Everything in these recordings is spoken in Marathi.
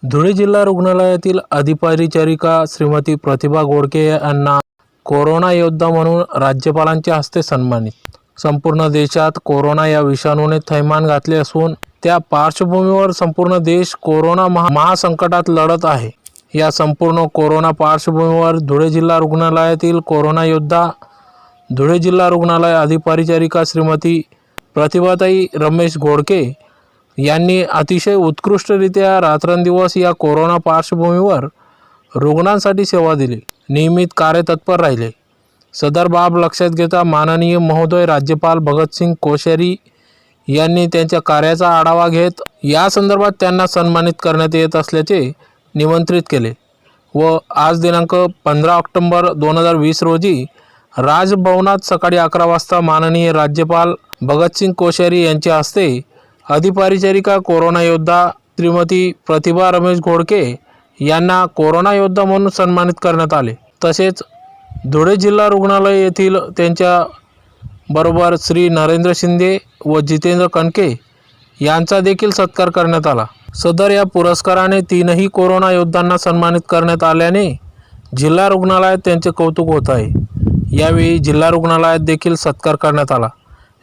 धुळे जिल्हा रुग्णालयातील अधिपरिचारिका श्रीमती प्रतिभा गोडके यांना कोरोना योद्धा म्हणून राज्यपालांच्या हस्ते सन्मानित। संपूर्ण देशात कोरोना या विषाणूने थैमान घातले असून त्या पार्श्वभूमीवर संपूर्ण देश कोरोना महासंकटात लढत आहे। या संपूर्ण कोरोना पार्श्वभूमीवर धुळे जिल्हा रुग्णालयातील कोरोना योद्धा धुळे जिल्हा रुग्णालय अधिपरिचारिका श्रीमती प्रतिभाताई रमेश गोडके यांनी अतिशय उत्कृष्टरित्या रात्रंदिवस या कोरोना पार्श्वभूमीवर रुग्णांसाठी सेवा दिली, नियमित कार्यतत्पर राहिले। सदर बाब लक्षात घेता माननीय महोदय राज्यपाल भगतसिंग कोश्यारी यांनी त्यांच्या कार्याचा आढावा घेत या संदर्भात त्यांना सन्मानित करण्यात येत असल्याचे निमंत्रित केले व आज दिनांक 15 ऑक्टोबर 2020 रोजी राजभवनात सकाळी 11 वाजता माननीय राज्यपाल भगतसिंग कोश्यारी यांच्या हस्ते अधिपरिचारिका कोरोना योद्धा श्रीमती प्रतिभा रमेश गोडके यांना कोरोना योद्धा म्हणून सन्मानित करण्यात आले। तसेच धुळे जिल्हा रुग्णालय येथील त्यांच्या बरोबर श्री नरेंद्र शिंदे व जितेंद्र कणके यांचा देखील सत्कार करण्यात आला। सदर या पुरस्काराने तीनही कोरोना योद्धांना सन्मानित करण्यात आल्याने जिल्हा रुग्णालयात त्यांचे कौतुक होत आहे। यावेळी जिल्हा रुग्णालयात देखील सत्कार करण्यात आला।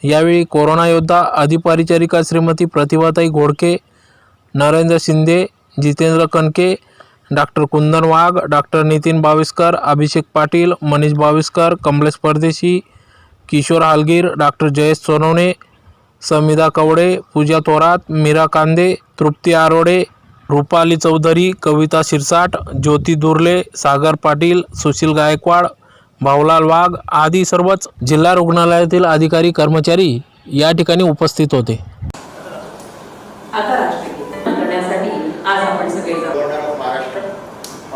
यावेळी कोरोना योद्धा अधिपरिचारिका श्रीमती प्रतिभाताई गोडके, नरेंद्र शिंदे, जितेंद्र कणके, डॉक्टर कुंदन वाघ, डॉक्टर नितीन बाविस्कर, अभिषेक पाटील, मनीष बाविस्कर, कमलेश परदेशी, किशोर हालगीर, डॉक्टर जयेश सोनवणे, समिधा कवडे, पूजा थोरात, मीरा कांदे, तृप्ती आरोडे, रूपाली चौधरी, कविता शिरसाट, ज्योती दुर्ले, सागर पाटील, सुशील गायकवाड, भाऊलाल वाघ आदी सर्वच जिल्हा रुग्णालयातील अधिकारी कर्मचारी या ठिकाणी उपस्थित होते। आता राष्ट्रगीत करण्यासाठी आज आपण सगळे governor of Maharashtra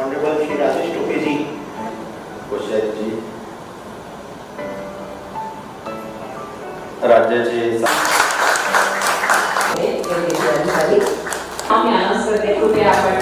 honourable Shri Rajesh Tope ji Koshyari ji राज्याचे आम्ही अनाउन्स करते कृपया आपण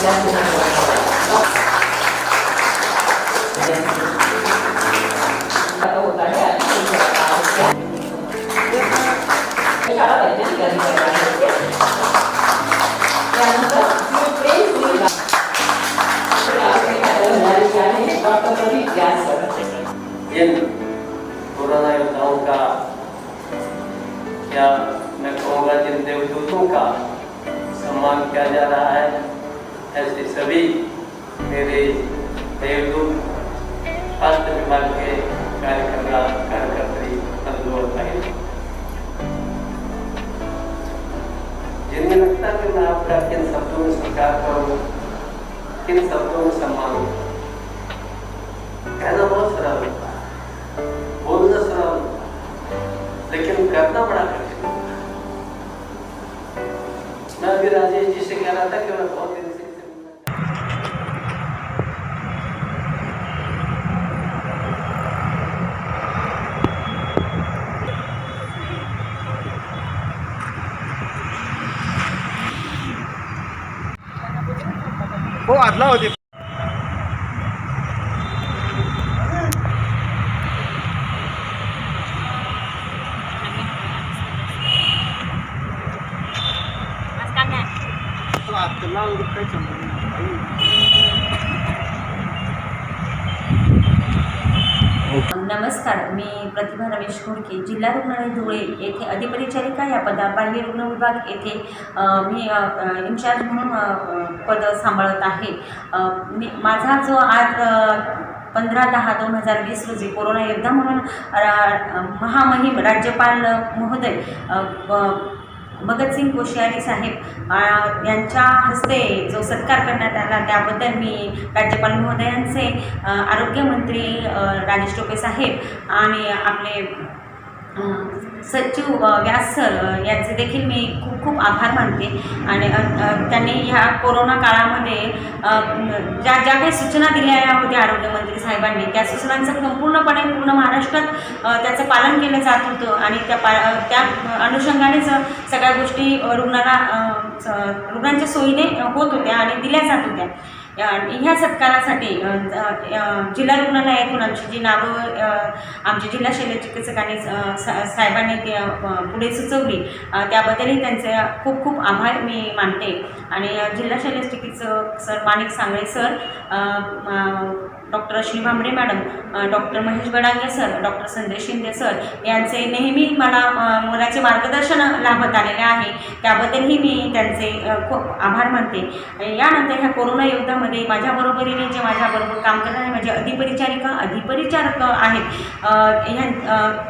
जिन कोरोना योद्धाओं का क्या मैं कहूँगा जिन देवदूतों का सम्मान किया जा रहा है, ऐसे सभी मेरे देवदूत स्वास्थ्य विभाग के कार्यकर्त्री बंधु भाई, जिन्हें लगता कि मैं आपका किन शब्दों में स्वीकार करूँ, किन शब्दों में सम्मान करूँ। कहना बहुत सरल होता है, बोलना सरल होता है, लेकिन करना बड़ा कठिन होता है। मैं अभी राजेश जी से कह रहा था कि मैं बहुत दिन से हो आदला होते। नमस्कार, मी प्रतिभा रमेश गोडके, जिल्हा रुग्णालय धुळे येथे अधिपरिचारिका या पदावर बाह्य रुग्ण विभाग येथे मी इन्चार्ज म्हणून पद सांभाळत आहे। माझा जो आज 15/10/2020 रोजी कोरोना योद्धा म्हणून महामहिम राज्यपाल महोदय भगतसिंग कोश्यारी साहेब यांच्या हस्ते जो सत्कार करण्यात आला त्याबद्दल मी राज्यपाल महोदयांचे, आरोग्यमंत्री राजेश टोपे साहेब आणि आपले सचिव व्यास सर यांचे देखील मी खूप खूप आभार मानते। आणि त्यांनी ह्या कोरोना काळामध्ये ज्या ज्या काही सूचना दिलेल्या होत्या आरोग्यमंत्री साहेबांनी, त्या सूचनांचं संपूर्णपणे पूर्ण महाराष्ट्रात त्याचं पालन केलं जात होतं आणि त्या अनुषंगानेच सगळ्या गोष्टी रुग्णांच्या सोयीने होत होत्या आणि दिल्या जात होत्या। ह्या सत्कारासाठी जिल्हा रुग्णालयातून आमची जी नावं आमचे जिल्हा शल्यचिकित्सकांनी साहेबांनी ते पुढे सुचवली, त्याबद्दलही त्यांचे खूप खूप आभार मी मानते. आणि जिल्हा शल्यचिकित्सक sir Manik Sangle sir, doctor Ashwini Bhambare madam, doctor Mahesh Badange sir, doctor Sanjay Shinde sir यांचे नेहमी मला मोलाचे मार्गदर्शन लाभत आलेले आहे. त्याबद्दलही मी त्यांचे खूप आभार मानते. यानंतर ह्या कोरोना युद्धामध्ये माझ्याबरोबरीने जे माझ्याबरोबर काम करणारे माझे अधिपरिचारक आहेत,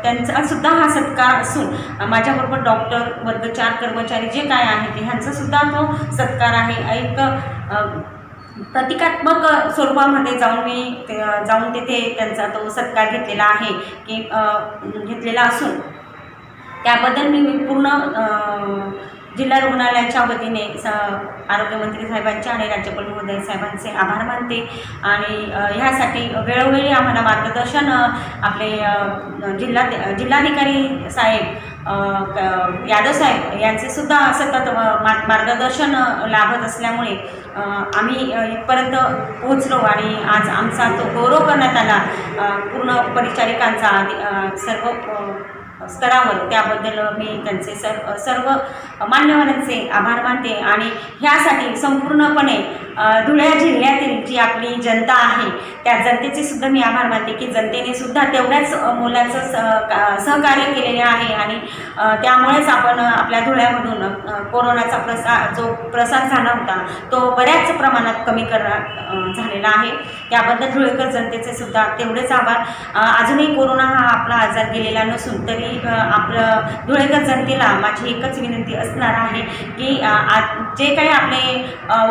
त्यांचासुद्धा हा सत्कार असून माझ्याबरोबर डॉक्टर, वर्ग 4 कर्मचारी जे काय आहेत ह्यांचासुद्धा तो सत्कार आहे. एक प्रतिकात्मक स्वरूपामध्ये जाऊन तिथे त्यांचा तो सत्कार घेतलेला आहे की घेतलेला असून त्याबद्दल मी पूर्ण जिल्हा रुग्णालयाच्या वतीने आरोग्यमंत्री साहेबांचे आणि राज्यपाल महोदय साहेबांचे आभार मानते. आणि ह्यासाठी वेळोवेळी आम्हाला मार्गदर्शन आपले जिल्हाधिकारी साहेब यादव साहेब यांचेसुद्धा सतत मार्गदर्शन लाभत असल्यामुळे आम्ही इथपर्यंत पोहोचलो आणि आज आमचा तो गौरव करण्यात आला पूर्ण परिचारिकांचा सर्व स्तरावर. त्याबद्दल मी त्यांचे सर्व मान्यवरांचे आभार मानते. आणि ह्यासाठी संपूर्णपणे धुळे जिल्ह्यातील जी आपली जनता आहे त्या जनतेचे सुद्धा मी आभार मानते की जनतेने सुद्धा तेवढ्याच मोलाचं सहकार्य केलेले आहे. आणि त्यामुळेच आपण आपल्या धुळ्यामधून कोरोनाचा जो प्रसार झाला होता तो बऱ्याच प्रमाणात कमी झालेला आहे. त्याबद्दल धुळेकर जनतेचे सुद्धा तेवढेच आभार. अजूनही कोरोना हा आपला आजार गेलेला नसून तरी आपलं धुळेकर जनतेला माझी एकच विनंती असणार आहे की जे काही आपले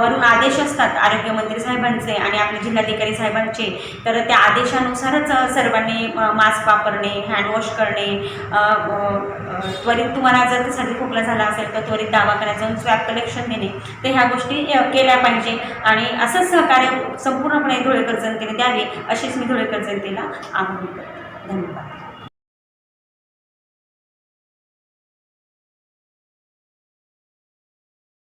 वरून आदेश असतात आरोग्यमंत्री साहेबांचे आणि आपले जिल्हाधिकारी साहेबांचे, तर त्या आदेशानुसारच सर्वांनी मास्क वापरणे, हँडवॉश करणे, त्वरित तुम्हाला जर सर्दी खोकला झाला असेल तर त्वरित दवाखान्यात जाऊन स्वॅब कलेक्शन देणे, तर ह्या गोष्टी केल्या पाहिजे. आणि असंच सहकार्य संपूर्णपणे धुळेकर जनतेने द्यावे अशीच मी धुळेकर जनतेला आवाहन करते. धन्यवाद.